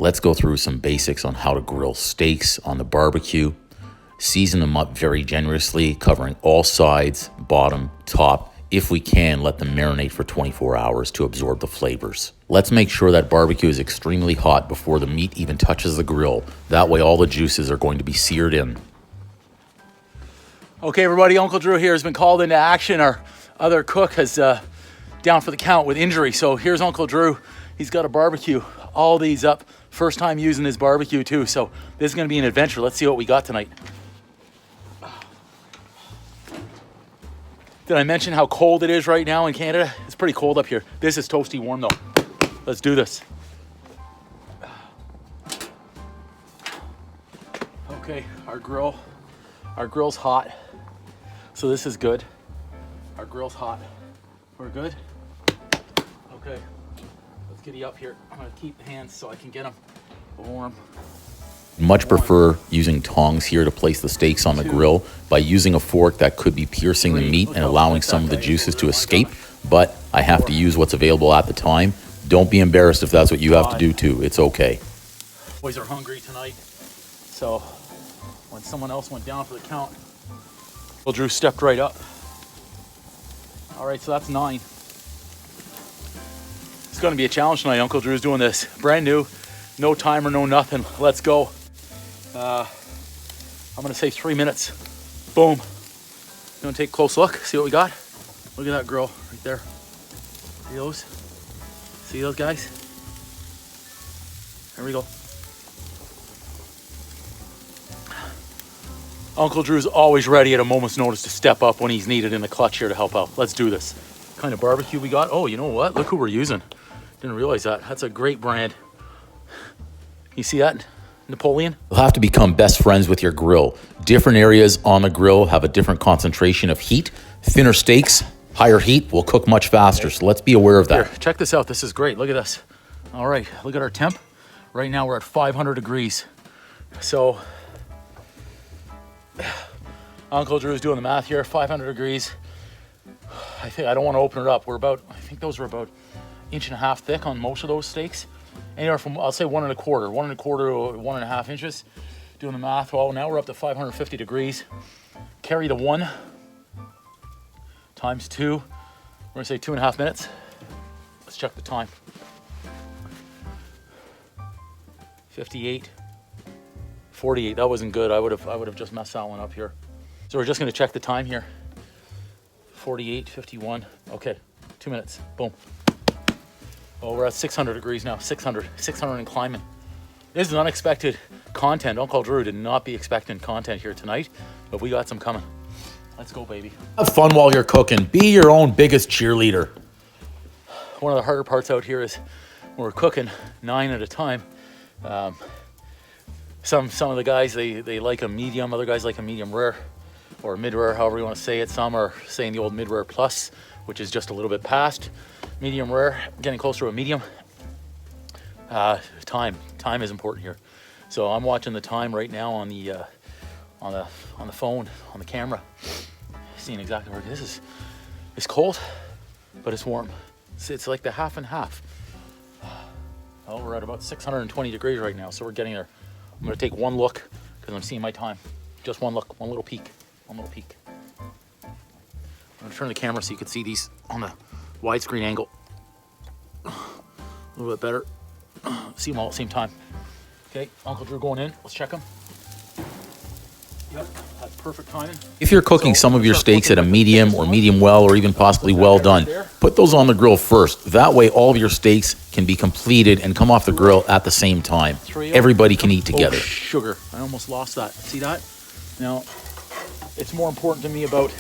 Let's go through some basics on how to grill steaks on the barbecue. Season them up very generously, covering all sides, bottom, top. If we can, let them marinate for 24 hours to absorb the flavors. Let's make sure that barbecue is extremely hot before the meat even touches the grill. That way all the juices are going to be seared in. Okay, everybody, Uncle Drew here has been called into action. Our other cook has down for the count with injury. So here's Uncle Drew. He's got a barbecue, all these up. First time using his barbecue too. So this is gonna be an adventure. Let's see what we got tonight. Did I mention how cold it is right now in Canada? It's pretty cold up here. This is toasty warm though. Let's do this. Okay, our grill's hot. So this is good. Our grill's hot. We're good? Okay, let's get you up here. I'm gonna keep the hands so I can get them warm. Much prefer using tongs here to place the steaks on the grill by using a fork that could be piercing the meat and allowing some of the juices to escape, but I have to use what's available at the time. Don't be embarrassed if that's what you have to do too. It's okay. Boys are hungry tonight, so when someone else went down for the count, Uncle Drew stepped right up. All right, so that's 9. It's gonna be a challenge tonight. Uncle Drew's doing this. Brand new, no timer, no nothing. Let's go. I'm gonna say 3 minutes. Boom. You wanna take a close look, see what we got? Look at that grill right there. See those? See those guys? There we go. Uncle Drew's always ready at a moment's notice to step up when he's needed in the clutch here to help out. Let's do this. What kind of barbecue we got? Oh, you know what? Look who we're using. Didn't realize that. That's a great brand. You see that? Napoleon? You'll have to become best friends with your grill. Different areas on the grill have a different concentration of heat. Thinner steaks, higher heat, will cook much faster. So let's be aware of that. Here, check this out. This is great. Look at this. All right, look at our temp. Right now we're at 500 degrees. So Uncle Drew's doing the math here. 500 degrees. I don't want to open it up. I think those are about 1.5 inches thick on most of those steaks. Anywhere from, I'll say 1 1/4 to 1.5 inches. Doing the math. Well, now we're up to 550 degrees. Carry the 1 times 2. We're gonna say 2.5 minutes. Let's check the time. 58, 48. That wasn't good. I would have just messed that one up here. So we're just gonna check the time here. 48, 51. Okay, 2 minutes. Boom. Oh, we're at 600 degrees now. 600 and climbing. This is unexpected content. Uncle Drew did not be expecting content here tonight, but we got some coming. Let's go, baby. Have fun while you're cooking. Be your own biggest cheerleader. One of the harder parts out here is when we're cooking 9 at a time. Some of the guys, they like a medium. Other guys like a medium rare or mid rare, however you want to say it. Some are saying the old mid rare plus, which is just a little bit past medium rare, getting closer to a medium. Time is important here. So I'm watching the time right now on the phone, on the camera, seeing exactly where this is. It's cold, but it's warm. It's like the half and half. Oh, we're at about 620 degrees right now, so we're getting there. I'm gonna take one look because I'm seeing my time. Just one look, one little peek. I'm gonna turn the camera so you can see these on the widescreen angle. A little bit better. See them all at the same time. Okay, Uncle Drew going in. Let's check them. Yep, that's perfect timing. If you're cooking some of your steaks at a medium or medium well or even possibly well done, put those on the grill first. That way all of your steaks can be completed and come off the grill at the same time. Everybody can eat together. Oh, sugar. I almost lost that. See that? Now, it's more important to me about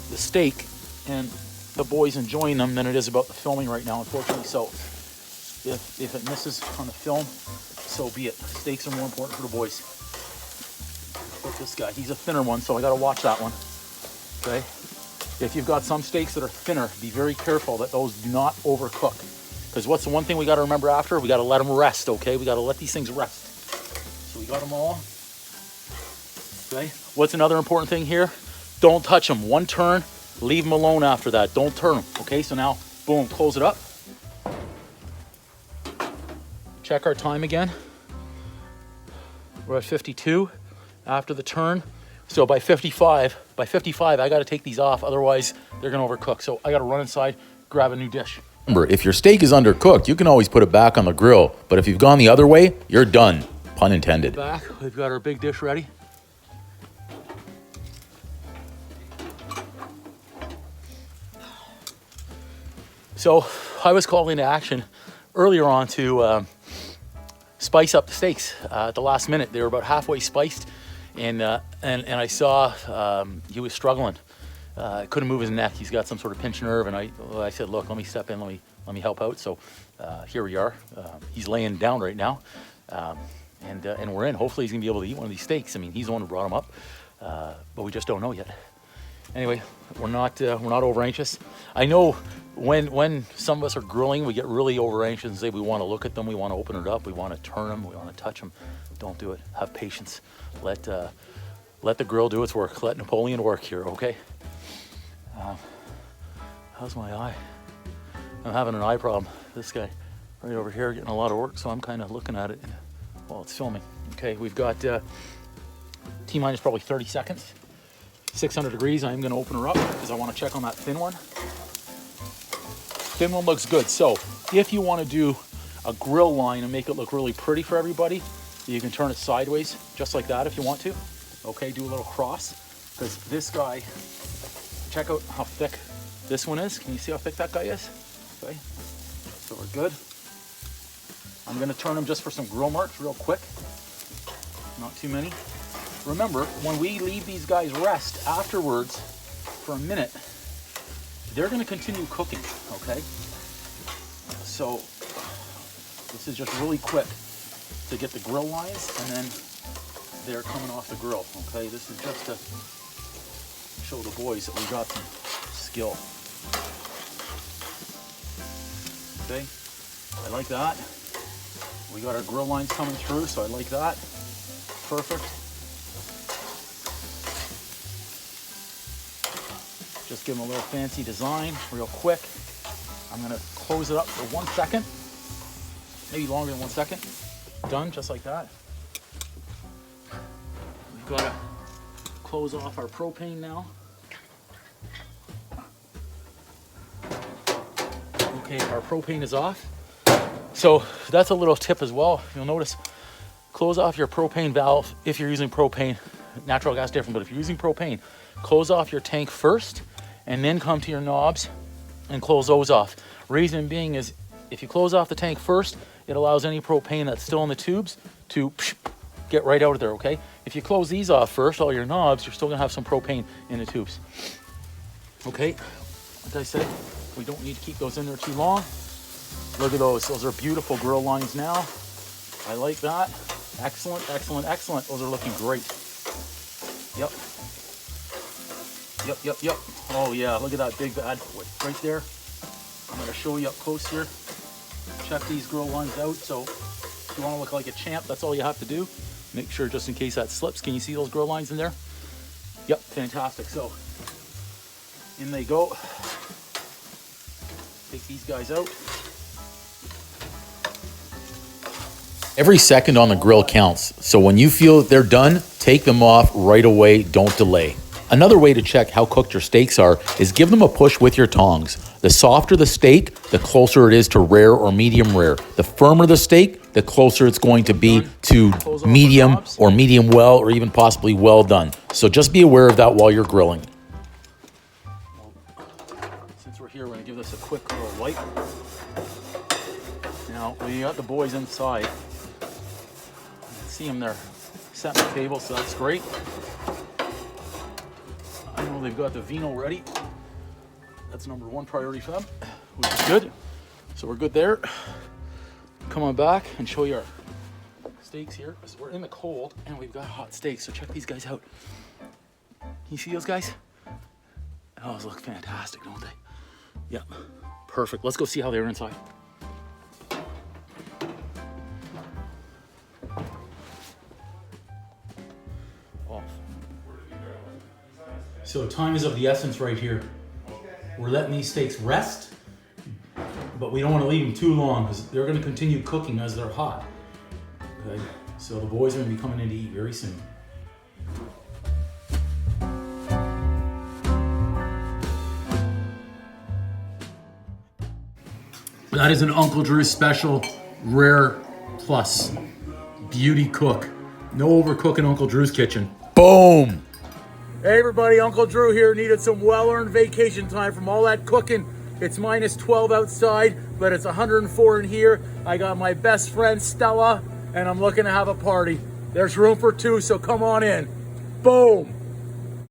the steak and the boys enjoying them than it is about the filming right now, unfortunately. So if it misses on the film, so be it. Steaks are more important for the boys. Look at this guy. He's a thinner one, so I got to watch that one. Okay. If you've got some steaks that are thinner, be very careful that those do not overcook. Because what's the one thing we got to remember after? We got to let them rest, okay? We got to let these things rest. So we got them all. Okay. What's another important thing here? Don't touch them. One turn, leave them alone after that. Don't turn them. Okay, so now, boom, close it up. Check our time again. We're at 52 after the turn. So by 55, I got to take these off. Otherwise, they're going to overcook. So I got to run inside, grab a new dish. Remember, if your steak is undercooked, you can always put it back on the grill. But if you've gone the other way, you're done. Pun intended. Back, we've got our big dish ready. So I was called into action earlier on to spice up the steaks at the last minute. They were about halfway spiced, and I saw he was struggling. Couldn't move his neck. He's got some sort of pinched nerve, and I said, look, let me step in, let me help out. So here we are. He's laying down right now, and we're in. Hopefully he's gonna be able to eat one of these steaks. I mean, he's the one who brought him up, but we just don't know yet. Anyway, we're not over anxious. I know when some of us are grilling, we get really over anxious and say we want to look at them, we want to open it up, we want to turn them, we want to touch them. Don't do it. Have patience. Let the grill do its work. Let Napoleon work here, okay? How's my eye? I'm having an eye problem. This guy right over here getting a lot of work, so I'm kind of looking at it while it's filming. Okay, we've got T-minus probably 30 seconds. 600 degrees. I'm going to open her up because I want to check on that thin one. Thin one looks good. So if you want to do a grill line and make it look really pretty for everybody, you can turn it sideways just like that if you want to. Okay, do a little cross, because this guy, check out how thick this one is. Can you see how thick that guy is? Okay, so we're good. I'm going to turn them just for some grill marks real quick. Not too many. Remember, when we leave these guys rest afterwards for a minute, they're going to continue cooking, okay? So this is just really quick to get the grill lines, and then they're coming off the grill, okay? This is just to show the boys that we got some skill. Okay, I like that. We got our grill lines coming through, so I like that. Perfect. Just give them a little fancy design real quick. I'm gonna close it up for 1 second, maybe longer than 1 second. Done, just like that. We've gotta close off our propane now. Okay, our propane is off. So that's a little tip as well. You'll notice, close off your propane valve if you're using propane. Natural gas different, but if you're using propane, close off your tank first, and then come to your knobs and close those off. Reason being is, if you close off the tank first, it allows any propane that's still in the tubes to get right out of there, okay? If you close these off first, all your knobs, you're still gonna have some propane in the tubes. Okay, like I said, we don't need to keep those in there too long. Look at those are beautiful grill lines now. I like that. Excellent, excellent, excellent. Those are looking great. Yep. Yep. Oh yeah, look at that big bad boy right there. I'm gonna show you up close here. Check these grill lines out. So if you wanna look like a champ, that's all you have to do. Make sure just in case that slips. Can you see those grill lines in there? Yep, fantastic. So in they go. Take these guys out. Every second on the grill counts, so when you feel that they're done, take them off right away, don't delay. Another way to check how cooked your steaks are is give them a push with your tongs. The softer the steak, the closer it is to rare or medium rare. The firmer the steak, the closer it's going to be to medium or medium well, or even possibly well done. So just be aware of that while you're grilling. Since we're here, we're gonna give this a quick little wipe. Now, we got the boys inside. See them there setting the table, so that's great. I know they've got the vino ready. That's number one priority for them, which is good. So we're good there. Come on back and show you our steaks here. So we're in the cold and we've got hot steaks, so check these guys out. Can you see those guys? Those look fantastic, don't they? Yeah, perfect. Let's go see how they're inside. So time is of the essence right here. We're letting these steaks rest, but we don't want to leave them too long because they're going to continue cooking as they're hot. Okay, so the boys are gonna be coming in to eat very soon. That is an Uncle Drew's special rare plus beauty cook. No overcooking Uncle Drew's kitchen. Boom! Hey everybody, Uncle Drew here. Needed some well-earned vacation time from all that cooking. It's minus 12 outside, but it's 104 in here. I got my best friend Stella, and I'm looking to have a party. There's room for two, so come on in. Boom!